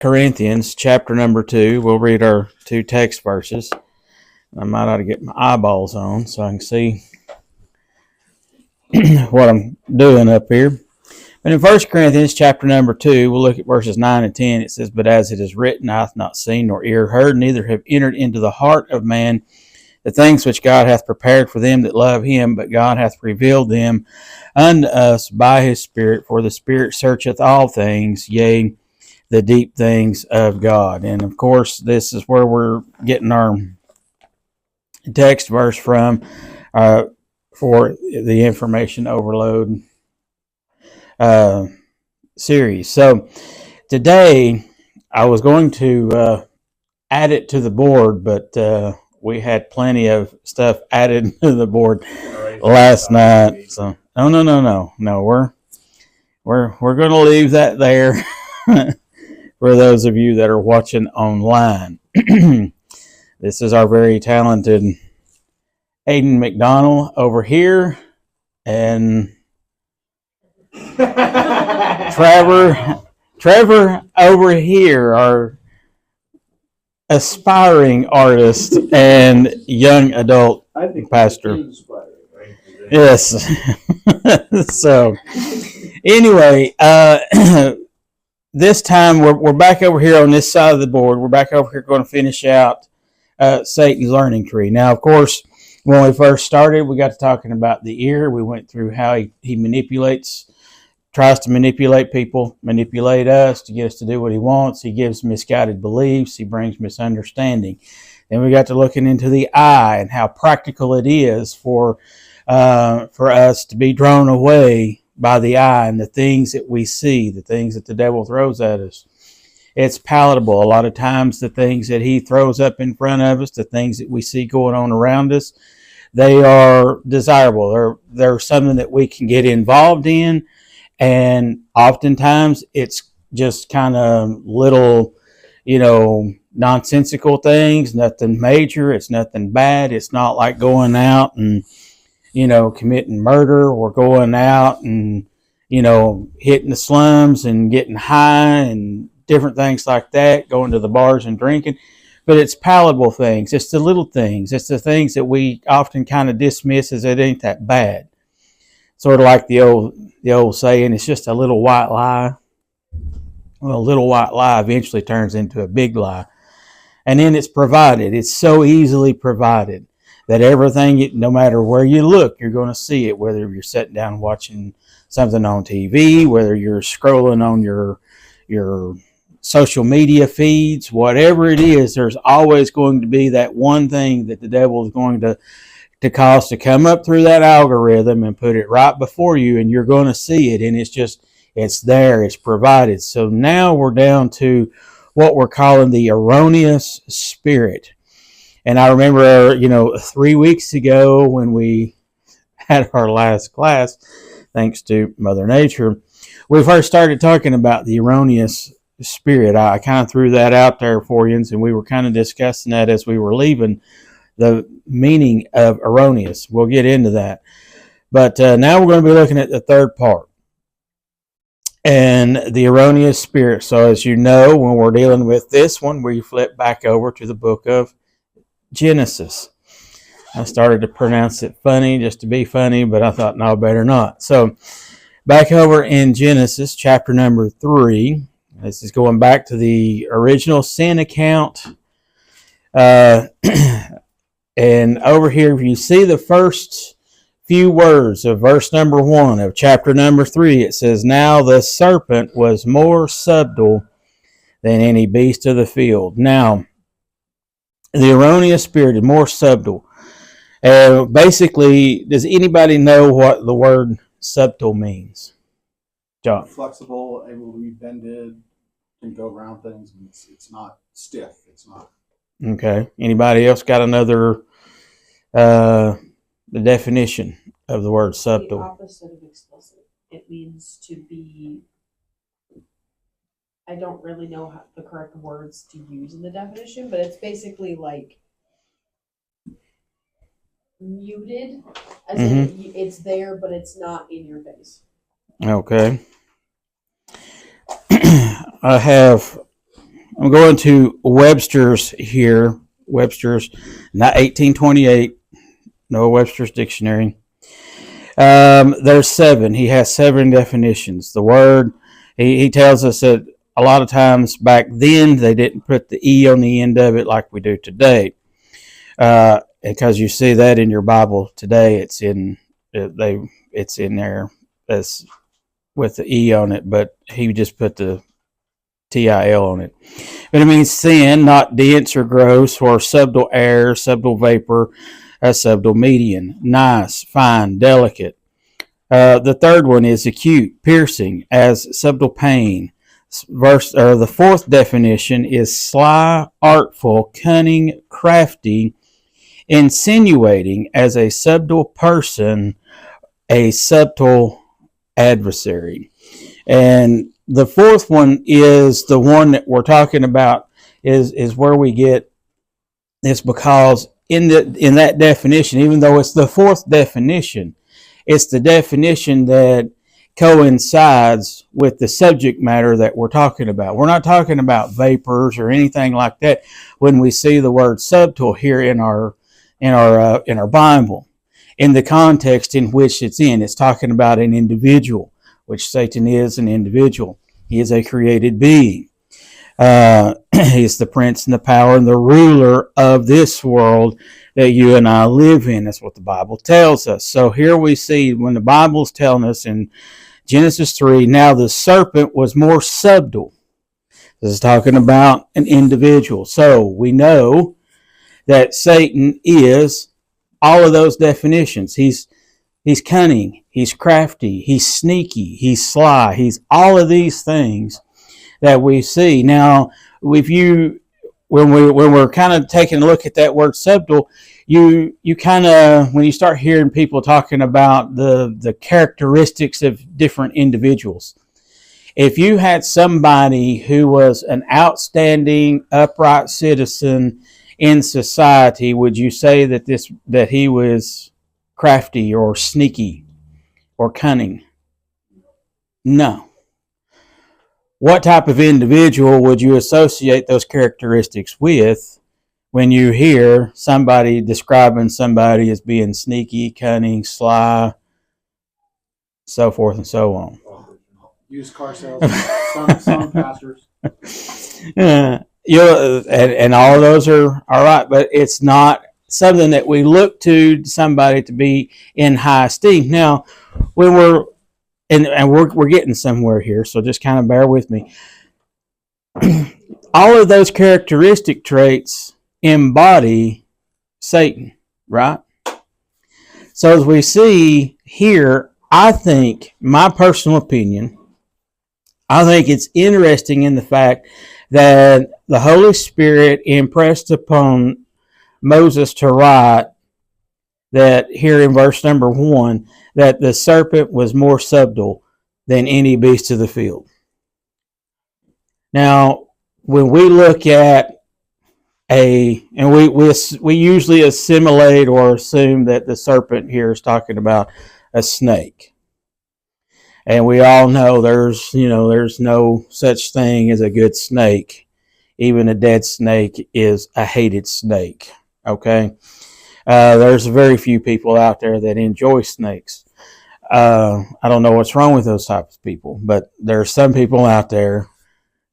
Corinthians chapter number 2. We'll read our two text verses. I might ought to get my eyeballs on so I can see what I'm doing up here. But in 1 Corinthians chapter number 2, we'll look at verses 9 and 10. It says, "But as it is written, eye hath not seen, nor ear heard, neither have entered into the heart of man the things which God hath prepared for them that love him, but God hath revealed them unto us by his Spirit. For the Spirit searcheth all things, yea, the deep things of God." And of course, this is where we're getting our text verse from for the information overload series. So today I was going to add it to the board, but we had plenty of stuff added to the board last night. So no. We're going to leave that there for those of you that are watching online. This is our very talented Aiden McDonald over here, and Trevor over here, our aspiring artist and young adult pastor. Yes. So anyway, this time we're back over here on this side of the board. We're back over here going to finish out Satan's learning tree. Now, of course, when we first started, we got to talking about the ear. We went through how he tries to manipulate people, manipulate us to get us to do what he wants. He gives misguided beliefs. He brings misunderstanding. Then we got to looking into the eye and how practical it is for us to be drawn away by the eye and the things that we see, the things that the devil throws at us. It's palatable. A lot of times the things that he throws up in front of us, the things that we see going on around us, they are desirable. They're something that we can get involved in, and oftentimes it's just kind of little, nonsensical things, nothing major. It's nothing bad. It's not like going out and, committing murder, or going out and, hitting the slums and getting high and different things like that, going to the bars and drinking. But it's palatable things. It's the little things. It's the things that we often kind of dismiss as it ain't that bad. Sort of like the old saying, it's just a little white lie. Well, a little white lie eventually turns into a big lie. And then it's provided. It's so easily provided that everything, no matter where you look, you're going to see it, whether you're sitting down watching something on TV, whether you're scrolling on your social media feeds, whatever it is, there's always going to be that one thing that the devil is going to cause to come up through that algorithm and put it right before you, and you're going to see it, and it's there, it's provided. So now we're down to what we're calling the erroneous spirit. And I remember, 3 weeks ago when we had our last class, thanks to Mother Nature, we first started talking about the erroneous spirit. I kind of threw that out there for you, and we were kind of discussing that as we were leaving, the meaning of erroneous. We'll get into that. But now we're going to be looking at the third part, and the erroneous spirit. So as you know, when we're dealing with this one, we flip back over to the book of Genesis. I started to pronounce it funny just to be funny, but I thought, no, better not. So back over in Genesis chapter number 3. This is going back to the original sin account. And over here, if you see the first few words of verse number 1 of chapter number 3, it says, "Now the serpent was more subtle than any beast of the field." Now, the erroneous spirit is more subtle. Basically, does anybody know what the word subtle means? John? Flexible, able to be bended, can go around things. It's not stiff. It's not. Okay. Anybody else got another the definition of the word subtle? The opposite of explicit. It means to be. I don't really know the correct words to use in the definition, but it's basically like muted, as in it's there, but it's not in your face. Okay. I have I'm going to Webster's here. Webster's, not 1828. No Webster's dictionary. There's 7. He has 7 definitions. The word, he tells us that a lot of times back then they didn't put the E on the end of it like we do today. Because you see that in your Bible today, it's in there as with the E on it, but he just put the TIL on it. But it means thin, not dense or gross, or subtle air, subtle vapor, a subtle median, nice, fine, delicate. The third one is acute, piercing, as subtle pain. The 4th definition is sly, artful, cunning, crafty, insinuating, as a subtle person, a subtle adversary. And the 4th one is the one that we're talking about, is where we get this, because in that definition, even though it's the 4th definition, it's the definition that coincides with the subject matter that we're talking about. We're not talking about vapors or anything like that when we see the word subtle here in our Bible. In the context in which it's in, it's talking about an individual, which Satan is an individual. He is a created being. He's the prince and the power and the ruler of this world that you and I live in. That's what the Bible tells us. So here we see when the Bible's telling us in Genesis 3, now the serpent was more subtle. This is talking about an individual. So we know that Satan is all of those definitions. He's cunning, he's crafty, he's sneaky, he's sly, he's all of these things that we see. Now, when we're kind of taking a look at that word subtle, you kind of, when you start hearing people talking about the characteristics of different individuals, if you had somebody who was an outstanding, upright citizen in society, would you say that he was crafty or sneaky or cunning? No. What type of individual would you associate those characteristics with when you hear somebody describing somebody as being sneaky, cunning, sly, so forth and so on? Used car salesmen, some pastors. And all of those are all right, but it's not something that we look to somebody to be in high esteem. Now, when we're getting somewhere here, so just kind of bear with me. All of those characteristic traits embody Satan, right? So as we see here, I think, my personal opinion, I think it's interesting in the fact that the Holy Spirit impressed upon Moses to write that here in verse number 1, that the serpent was more subtle than any beast of the field. Now, when we look at we usually assimilate or assume that the serpent here is talking about a snake. And we all know there's no such thing as a good snake. Even a dead snake is a hated snake. Okay? There's very few people out there that enjoy snakes. I don't know what's wrong with those types of people, but there's some people out there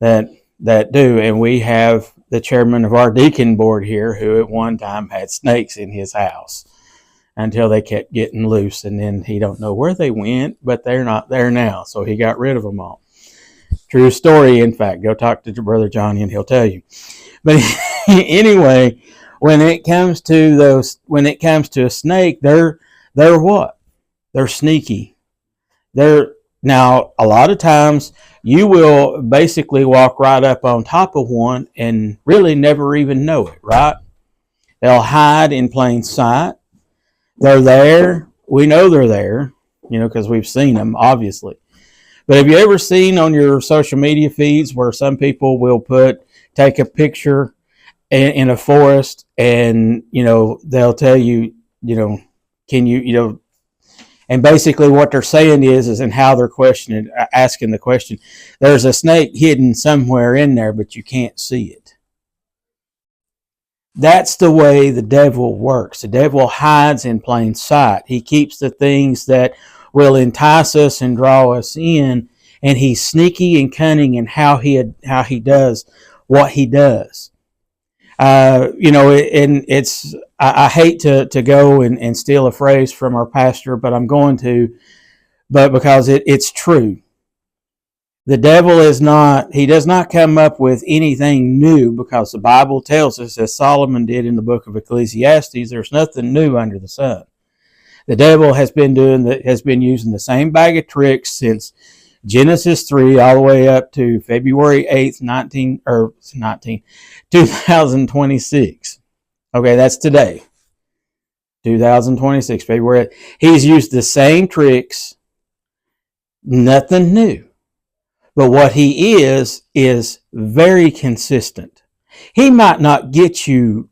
that do. And we have the chairman of our deacon board here who at one time had snakes in his house until they kept getting loose, and then he don't know where they went, but they're not there now, so he got rid of them all. True story, in fact. Go talk to your brother Johnny and he'll tell you. But anyway, when it comes to a snake, they're what? They're sneaky. Now, a lot of times you will basically walk right up on top of one and really never even know it, right? They'll hide in plain sight. They're there. We know they're there, because we've seen them, obviously. But have you ever seen on your social media feeds where some people will take a picture in a forest and, they'll tell you, can you, And basically what they're saying is and how they're asking the question, there's a snake hidden somewhere in there, but you can't see it. That's the way the devil works. The devil hides in plain sight. He keeps the things that will entice us and draw us in, and he's sneaky and cunning in how he does what he does. And I hate to go and steal a phrase from our pastor, but I'm going to, but because it's true. The devil he does not come up with anything new, because the Bible tells us, as Solomon did in the book of Ecclesiastes, there's nothing new under the sun. The devil has been using the same bag of tricks since Genesis 3 all the way up to February 8th, 2026. Okay, that's today. 2026, February 8th. He's used the same tricks, nothing new. But what he is very consistent. He might not get you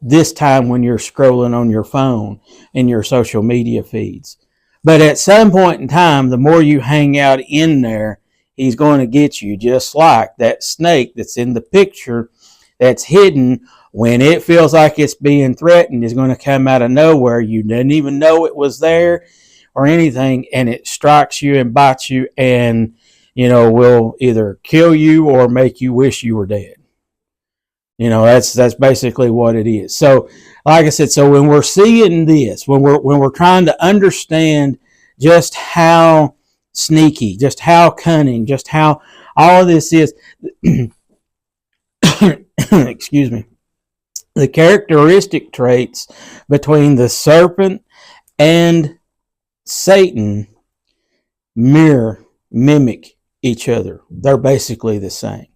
this time when you're scrolling on your phone in your social media feeds. But at some point in time, the more you hang out in there, he's going to get you, just like that snake that's in the picture that's hidden. When it feels like it's being threatened, is going to come out of nowhere. You didn't even know it was there or anything, and it strikes you and bites you and will either kill you or make you wish you were dead. That's basically what it is. So, like I said, so when we're seeing this, when we're trying to understand just how sneaky, just how cunning, just how all of this is, excuse me, the characteristic traits between the serpent and Satan mimic each other. They're basically the same.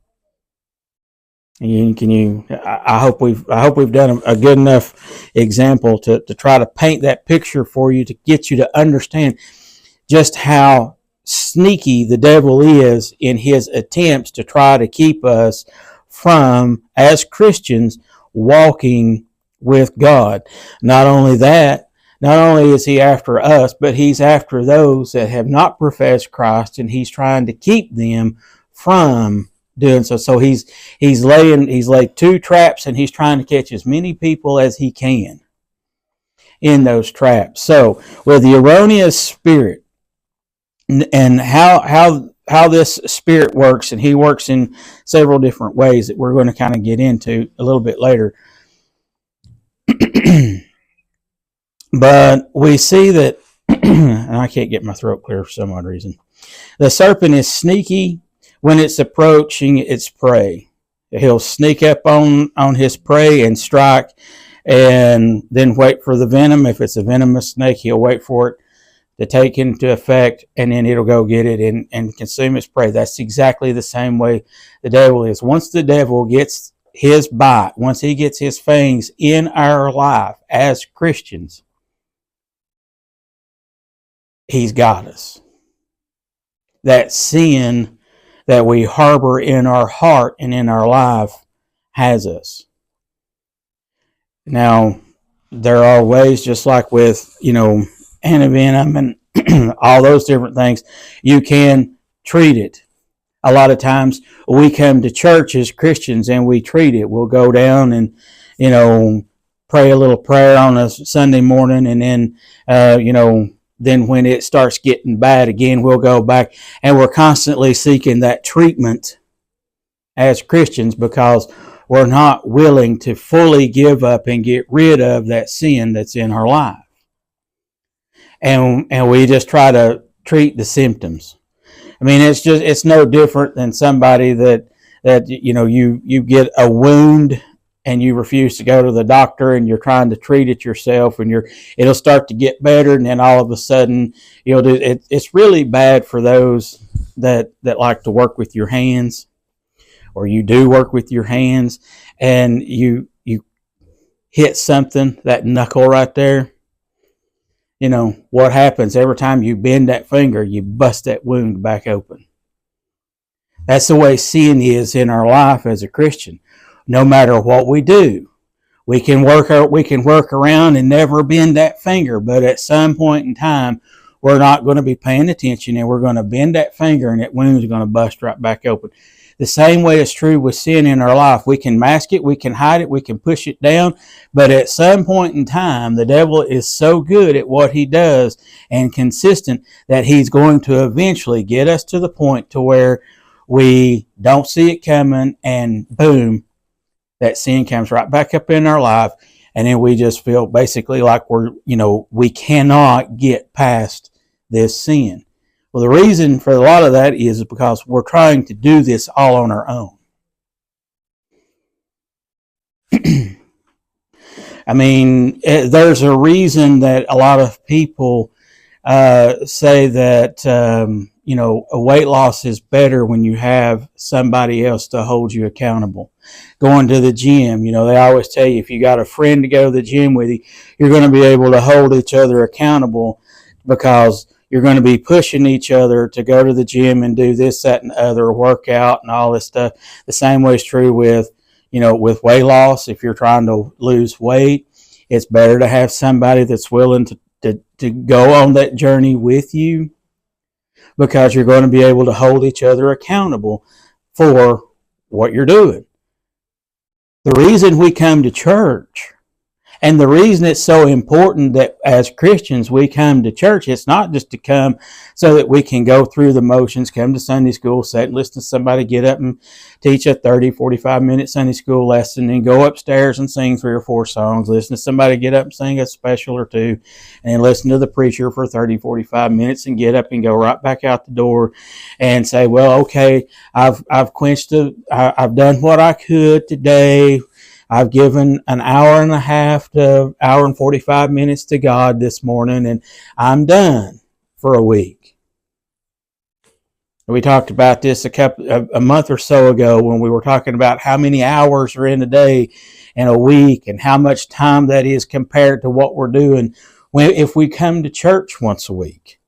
I hope we've done a good enough example to try to paint that picture for you, to get you to understand just how sneaky the devil is in his attempts to try to keep us from, as Christians, walking with God. Not only that, not only is he after us, but he's after those that have not professed Christ, and he's trying to keep them from doing so. So he's laid two traps, and he's trying to catch as many people as he can in those traps. So with the erroneous spirit, and how this spirit works, and he works in several different ways that we're going to kind of get into a little bit later. But we see that, and I can't get my throat clear for some odd reason. The serpent is sneaky when it's approaching its prey. He'll sneak up on his prey and strike, and then wait for the venom. If it's a venomous snake, he'll wait for it to take into effect, and then it'll go get it and consume its prey. That's exactly the same way the devil is. Once the devil gets his bite, once he gets his fangs in our life as Christians, he's got us. That sin that we harbor in our heart and in our life has us. Now, there are ways, just like with, antivenom and all those different things, you can treat it. A lot of times we come to church as Christians and we treat it. We'll go down and, pray a little prayer on a Sunday morning, and then, then when it starts getting bad again, we'll go back, and we're constantly seeking that treatment as Christians because we're not willing to fully give up and get rid of that sin that's in our life. And we just try to treat the symptoms. I mean, it's no different than somebody that you get a wound and you refuse to go to the doctor, and you're trying to treat it yourself, and it'll start to get better, and then all of a sudden you'll do it. It's really bad for those that like to work with your hands, or you do work with your hands, and you hit something, that knuckle right there. What happens every time you bend that finger, you bust that wound back open. That's the way sin is in our life as a Christian. No matter what we do, we can work around and never bend that finger, but at some point in time, we're not going to be paying attention, and we're going to bend that finger, and that wound's going to bust right back open. The same way is true with sin in our life. We can mask it, we can hide it, we can push it down, but at some point in time, the devil is so good at what he does and consistent that he's going to eventually get us to the point to where we don't see it coming, and boom, that sin comes right back up in our life, and then we just feel basically like we cannot get past this sin. Well, the reason for a lot of that is because we're trying to do this all on our own. I mean, there's a reason that a lot of people say that, a weight loss is better when you have somebody else to hold you accountable. Going to the gym, they always tell you if you got a friend to go to the gym with you, you're going to be able to hold each other accountable because you're going to be pushing each other to go to the gym and do this, that, and the other, workout and all this stuff. The same way is true with weight loss. If you're trying to lose weight, it's better to have somebody that's willing to go on that journey with you, because you're going to be able to hold each other accountable for what you're doing. The reason we come to church, and the reason it's so important that as Christians we come to church, it's not just to come so that we can go through the motions, come to Sunday school, sit and listen to somebody get up and teach a 30, 45-minute Sunday school lesson, and go upstairs and sing 3 or 4 songs, listen to somebody get up and sing a special or two, and then listen to the preacher for 30, 45 minutes and get up and go right back out the door and say, well, okay, I've done what I could today. I've given an hour and a half to hour and 45 minutes to God this morning, and I'm done for a week. We talked about this a month or so ago when we were talking about how many hours are in a day and a week, and how much time that is compared to what we're doing if we come to church once a week.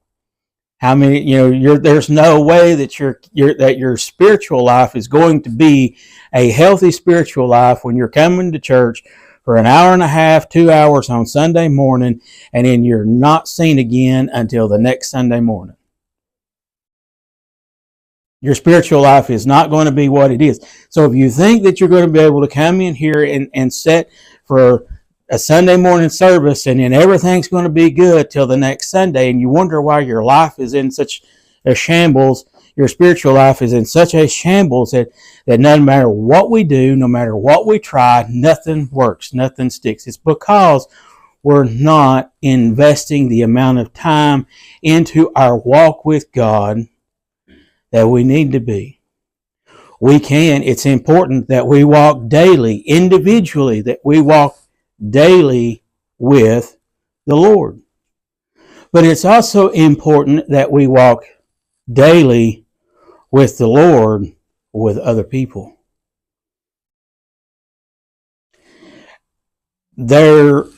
How many, there's no way that your spiritual life is going to be a healthy spiritual life when you're coming to church for an hour and a half, 2 hours on Sunday morning, and then you're not seen again until the next Sunday morning. Your spiritual life is not going to be what it is. So if you think that you're going to be able to come in here and sit for a Sunday morning service and then everything's going to be good till the next Sunday, and you wonder why your life is in such a shambles, your spiritual life is in such a shambles that no matter what we do, no matter what we try, nothing works, nothing sticks. It's because we're not investing the amount of time into our walk with God that we need to be. It's important that we walk daily, individually, that we walk daily with the Lord. But it's also important that we walk daily with the Lord with other people. The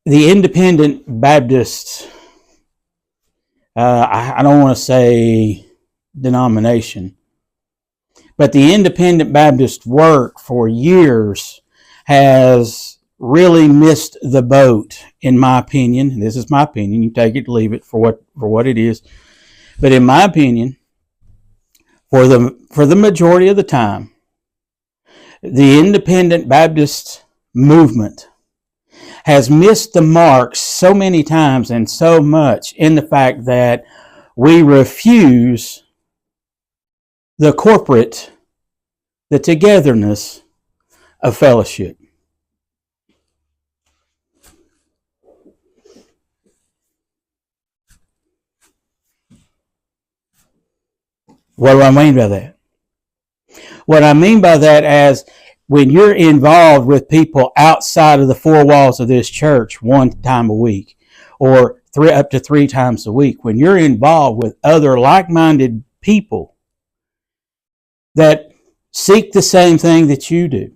Independent Baptist, I don't want to say denomination, but the Independent Baptist work for years has really missed the boat, in my opinion. This is my opinion. You take it, leave it for what it is. But in my opinion, for the majority of the time, the Independent Baptist movement has missed the mark so many times and so much in the fact that we refuse the togetherness of fellowship. What do I mean by that? What I mean by that is when you're involved with people outside of the 4 walls of this church 1 time a week, or up to 3 times a week, when you're involved with other like-minded people that seek the same thing that you do,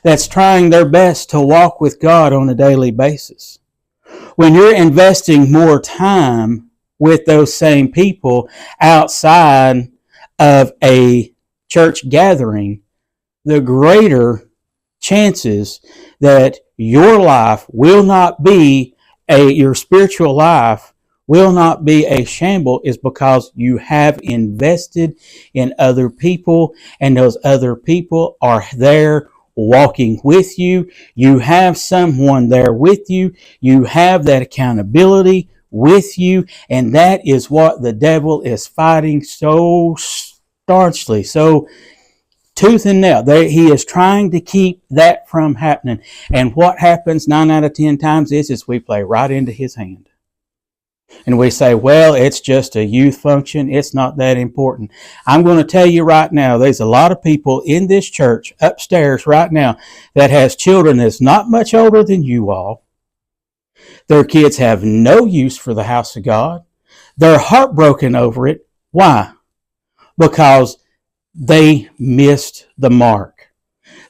that's trying their best to walk with God on a daily basis, when you're investing more time with those same people outside of a church gathering, the greater chances that your life will not be your spiritual life will not be a shamble is because you have invested in other people, and those other people are there walking with you. You have someone there with you. You have that accountability with you, and that is what the devil is fighting so staunchly, so tooth and nail. He is trying to keep that from happening. And what happens 9 out of 10 times is we play right into his hand. And we say, well, it's just a youth function. It's not that important. I'm going to tell you right now, there's a lot of people in this church upstairs right now that has children that's not much older than you all. Their kids have no use for the house of God. They're heartbroken over it. Why? Because they missed the mark.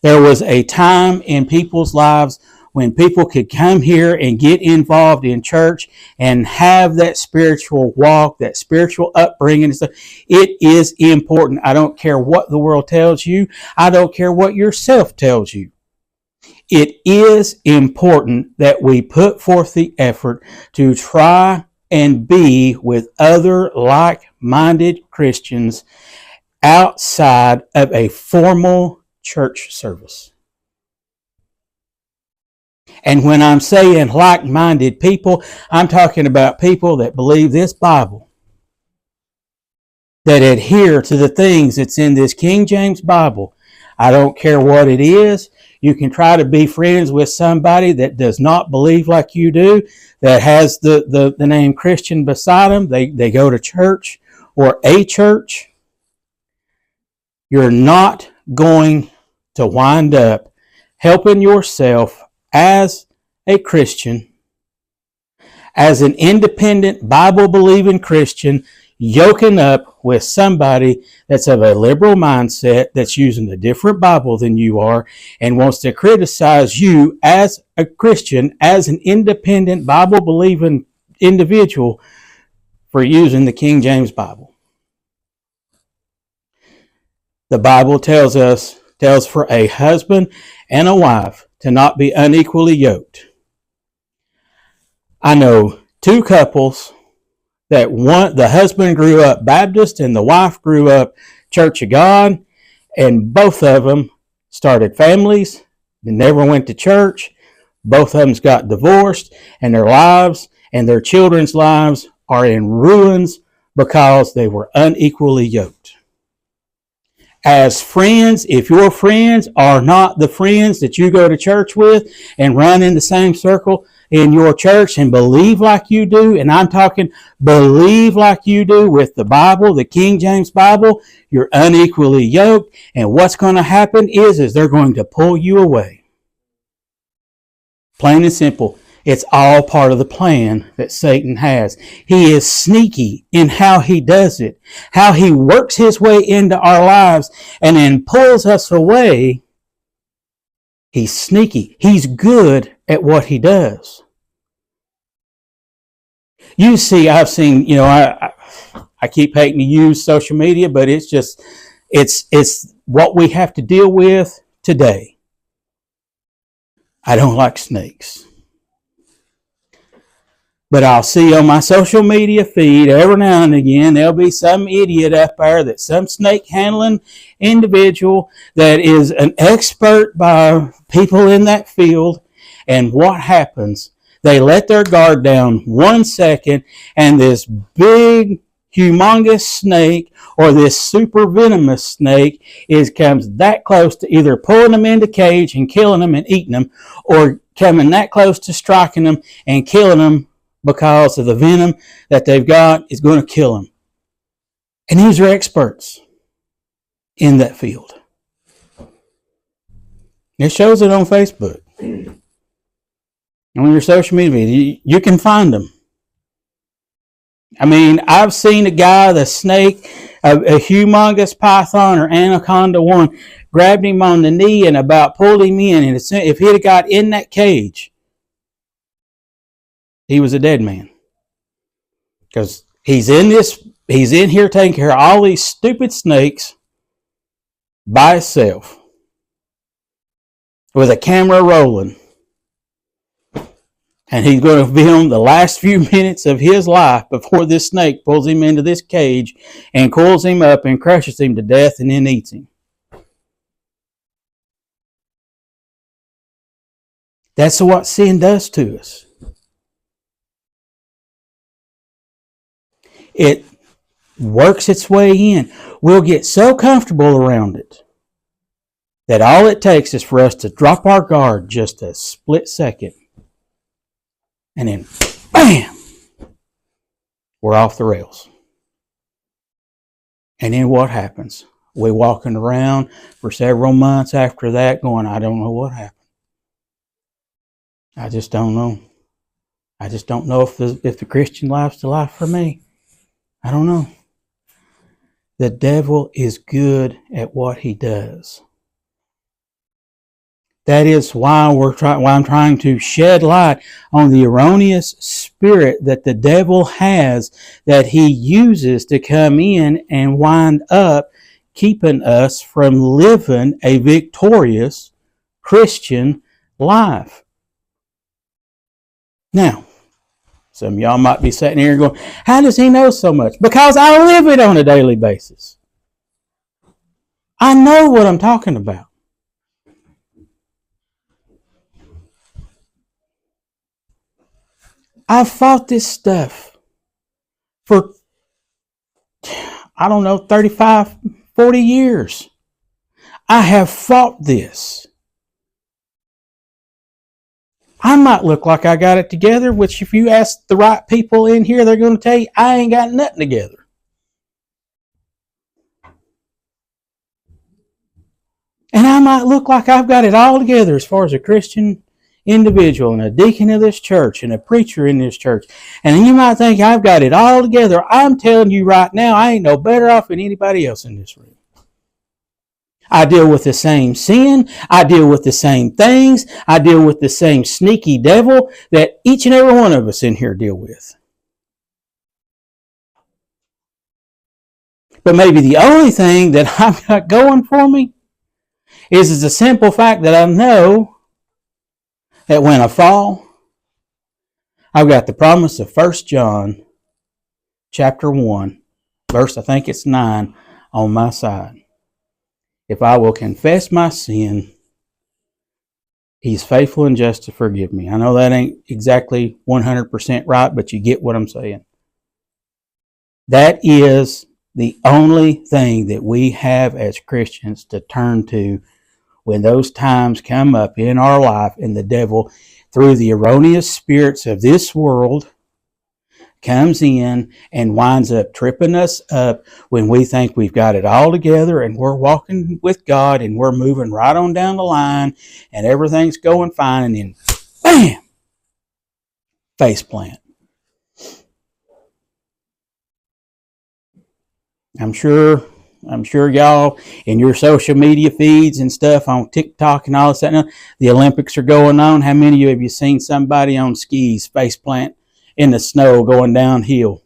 There was a time in people's lives when people could come here and get involved in church and have that spiritual walk, that spiritual upbringing and stuff. It is important. I don't care what the world tells you. I don't care what yourself tells you. It is important that we put forth the effort to try and be with other like-minded Christians outside of a formal church service. And when I'm saying like-minded people, I'm talking about people that believe this Bible, that adhere to the things that's in this King James Bible. I don't care what it is. You can try to be friends with somebody that does not believe like you do, that has the name Christian beside them. They go to church or a church. You're not going to wind up helping yourself as a Christian, as an independent Bible-believing Christian, yoking up with somebody that's of a liberal mindset, that's using a different Bible than you are, and wants to criticize you as a Christian, as an independent Bible-believing individual for using the King James Bible. The Bible tells for a husband and a wife to not be unequally yoked. I know two couples that the husband grew up Baptist and the wife grew up Church of God, and both of them started families. They never went to church. Both of them got divorced, and their lives and their children's lives are in ruins because they were unequally yoked. As friends, if your friends are not the friends that you go to church with and run in the same circle in your church and believe like you do, and I'm talking believe like you do with the Bible, the King James Bible, you're unequally yoked, and what's going to happen is they're going to pull you away. Plain and simple. It's all part of the plan that Satan has. He is sneaky in how he does it, how he works his way into our lives and then pulls us away. He's sneaky. He's good at what he does. You see, I've seen, I keep hating to use social media, but it's what we have to deal with today. I don't like snakes. But I'll see on my social media feed every now and again, there'll be some idiot up there, that some snake handling individual that is an expert by people in that field. And what happens? They let their guard down 1 second, and this big, humongous snake or this super venomous snake comes that close to either pulling them into cage and killing them and eating them, or coming that close to striking them and killing them, because of the venom that they've got is going to kill them. And these are experts in that field. It shows it on Facebook. On your social media, you can find them. I mean, I've seen a guy, the snake, a humongous python or anaconda one, grabbed him on the knee and about pulled him in. And if he'd have got in that cage, he was a dead man. Because he's in here taking care of all these stupid snakes by himself, with a camera rolling. And he's going to film the last few minutes of his life before this snake pulls him into this cage and coils him up and crushes him to death and then eats him. That's what sin does to us. It works its way in. We'll get so comfortable around it that all it takes is for us to drop our guard just a split second. And then, bam, we're off the rails. And then what happens? We're walking around for several months after that going, I don't know what happened. I just don't know. I just don't know if the Christian life's the life for me. I don't know. The devil is good at what he does. That is why I'm trying to shed light on the erroneous spirit that the devil has, that he uses to come in and wind up keeping us from living a victorious Christian life. Now, some of y'all might be sitting here going, how does he know so much? Because I live it on a daily basis. I know what I'm talking about. I've fought this stuff for, 35, 40 years. I have fought this. I might look like I got it together, which if you ask the right people in here, they're going to tell you I ain't got nothing together. And I might look like I've got it all together as far as a Christian individual and a deacon of this church and a preacher in this church. And you might think I've got it all together. I'm telling you right now, I ain't no better off than anybody else in this room. I deal with the same sin. I deal with the same things. I deal with the same sneaky devil that each and every one of us in here deal with. But maybe the only thing that I've got going for me is the simple fact that I know that when I fall, I've got the promise of 1 John chapter 1, verse I think it's 9, on my side. If I will confess my sin, He's faithful and just to forgive me. I know that ain't exactly 100% right, but you get what I'm saying. That is the only thing that we have as Christians to turn to when those times come up in our life and the devil, through the erroneous spirits of this world, comes in and winds up tripping us up when we think we've got it all together and we're walking with God and we're moving right on down the line and everything's going fine, and then bam, face plant. I'm sure y'all in your social media feeds and stuff on TikTok and all this, the Olympics are going on. How many of you have you seen somebody on skis face plant in the snow going downhill?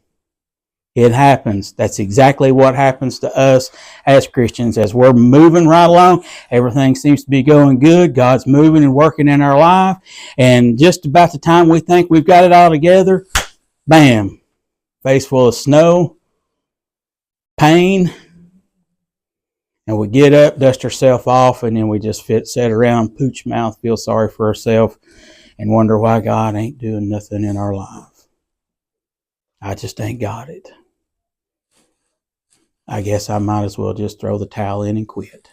It happens. That's exactly what happens to us as Christians. As we're moving right along, everything seems to be going good. God's moving and working in our life. And just about the time we think we've got it all together, bam, face full of snow, pain, and we get up, dust ourselves off, and then we just sit around, pooch mouth, feel sorry for ourselves, and wonder why God ain't doing nothing in our life. I just ain't got it. I guess I might as well just throw the towel in and quit.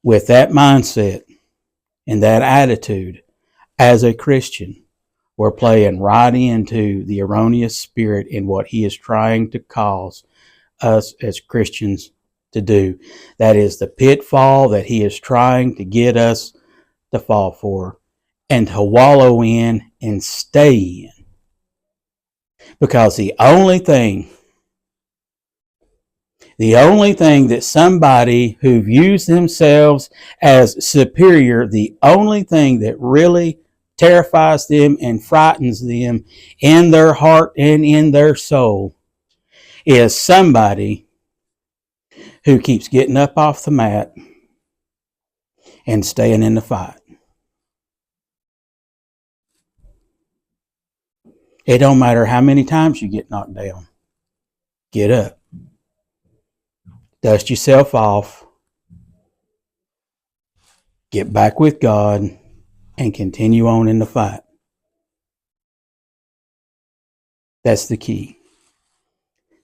With that mindset and that attitude, as a Christian, we're playing right into the erroneous spirit in what he is trying to cause us as Christians to do. That is the pitfall that he is trying to get us to fall for and to wallow in and stay in. Because the only thing that somebody who views themselves as superior, the only thing that really terrifies them and frightens them in their heart and in their soul is somebody who keeps getting up off the mat and staying in the fight. It don't matter how many times you get knocked down. Get up. Dust yourself off. Get back with God and continue on in the fight. That's the key.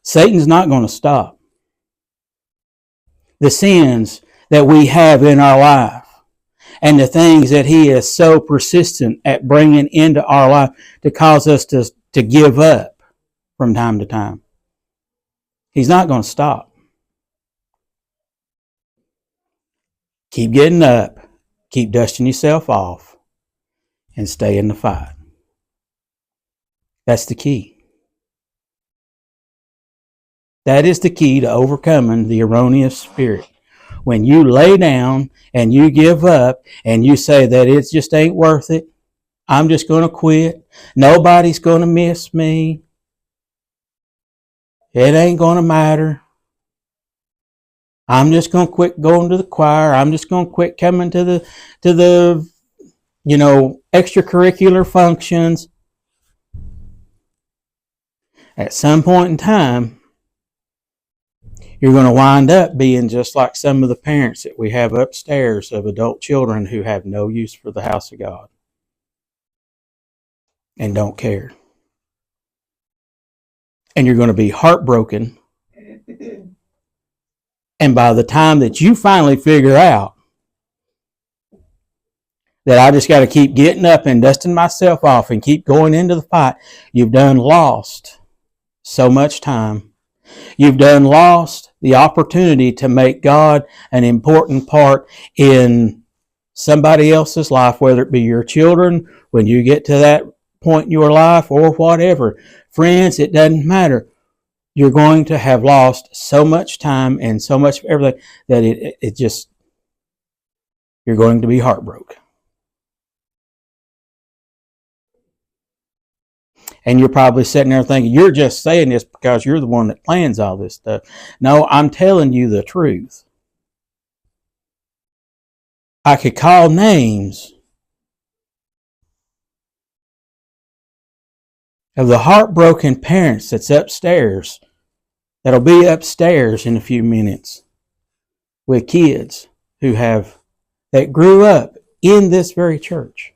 Satan's not going to stop. The sins that we have in our life and the things that he is so persistent at bringing into our life to cause us to give up from time to time. He's not going to stop. Keep getting up, keep dusting yourself off, and stay in the fight. That's the key. That is the key to overcoming the erroneous spirit. When you lay down and you give up and you say that it just ain't worth it, I'm just going to quit. Nobody's going to miss me. It ain't going to matter. I'm just going to quit going to the choir. I'm just going to quit coming to the extracurricular functions. At some point in time, you're going to wind up being just like some of the parents that we have upstairs of adult children who have no use for the house of God and don't care. And you're going to be heartbroken. And by the time that you finally figure out that I just got to keep getting up and dusting myself off and keep going into the fight, you've done lost so much time. You've done lost the opportunity to make God an important part in somebody else's life, whether it be your children, when you get to that point in your life, or whatever. Friends, it doesn't matter. You're going to have lost so much time and so much of everything that it just, you're going to be heartbroken. And you're probably sitting there thinking, you're just saying this because you're the one that plans all this stuff. No, I'm telling you the truth. I could call names of the heartbroken parents that'll be upstairs in a few minutes with kids that grew up in this very church.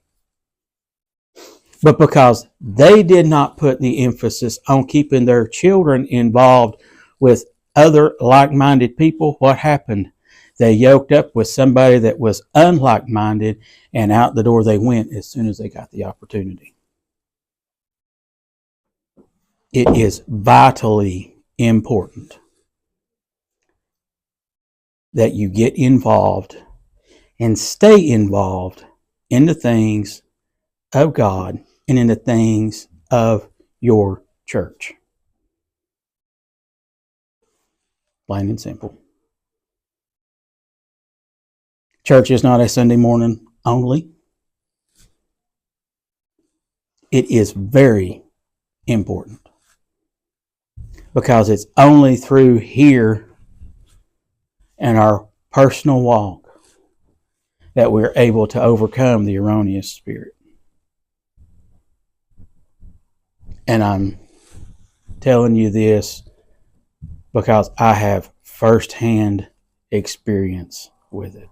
But because they did not put the emphasis on keeping their children involved with other like-minded people, what happened? They yoked up with somebody that was unlike-minded, and out the door they went as soon as they got the opportunity. It is vitally important that you get involved and stay involved in the things of God and in the things of your church. Plain and simple. Church is not a Sunday morning only. It is very important because it's only through here and our personal walk that we're able to overcome the erroneous spirit. And I'm telling you this because I have firsthand experience with it.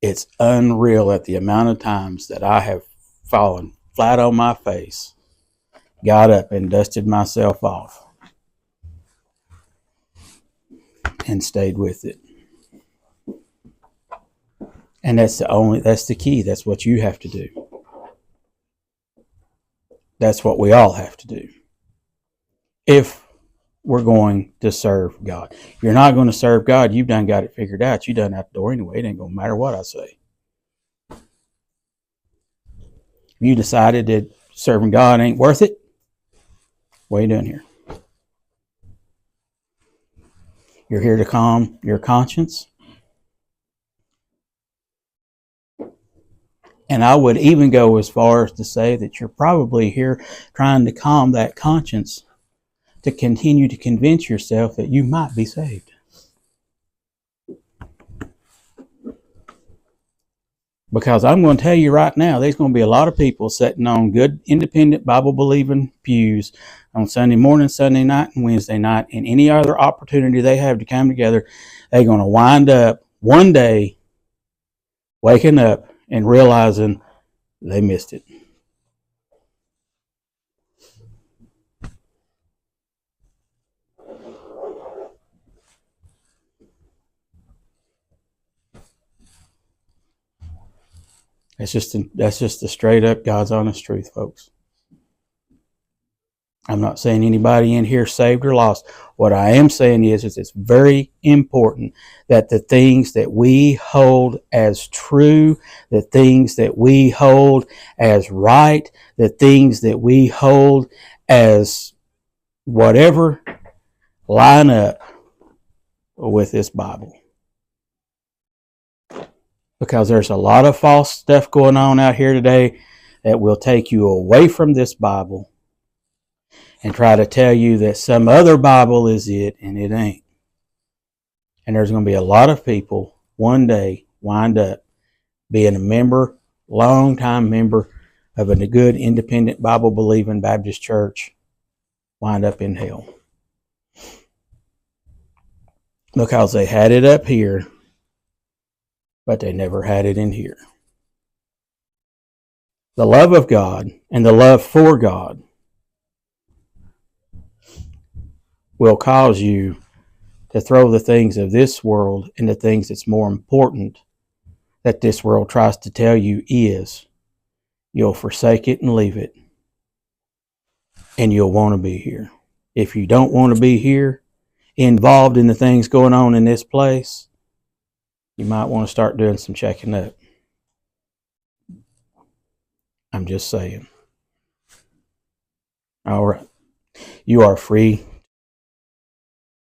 It's unreal at the amount of times that I have fallen flat on my face, got up and dusted myself off, and stayed with it. And that's the key. That's what you have to do. That's what we all have to do if we're going to serve God. If you're not going to serve God, you've done got it figured out. You done out the door anyway. It ain't going to matter what I say. If you decided that serving God ain't worth it, what are you doing here? You're here to calm your conscience. And I would even go as far as to say that you're probably here trying to calm that conscience to continue to convince yourself that you might be saved. Because I'm going to tell you right now, there's going to be a lot of people sitting on good, independent, Bible-believing pews on Sunday morning, Sunday night, and Wednesday night, and any other opportunity they have to come together. They're going to wind up one day waking up and realizing they missed it. That's just the straight up God's honest truth, folks. I'm not saying anybody in here saved or lost. What I am saying is it's very important that the things that we hold as true, the things that we hold as right, the things that we hold as whatever, line up with this Bible. Because there's a lot of false stuff going on out here today that will take you away from this Bible and try to tell you that some other Bible is it, and it ain't. And there's going to be a lot of people one day wind up being a member, long-time member of a good, independent, Bible-believing Baptist church, wind up in hell. Because they had it up here, but they never had it in here. The love of God and the love for God will cause you to throw the things of this world and the things that's more important that this world tries to tell you is. You'll forsake it and leave it. And you'll want to be here. If you don't want to be here, involved in the things going on in this place, you might want to start doing some checking up. I'm just saying. All right. You are free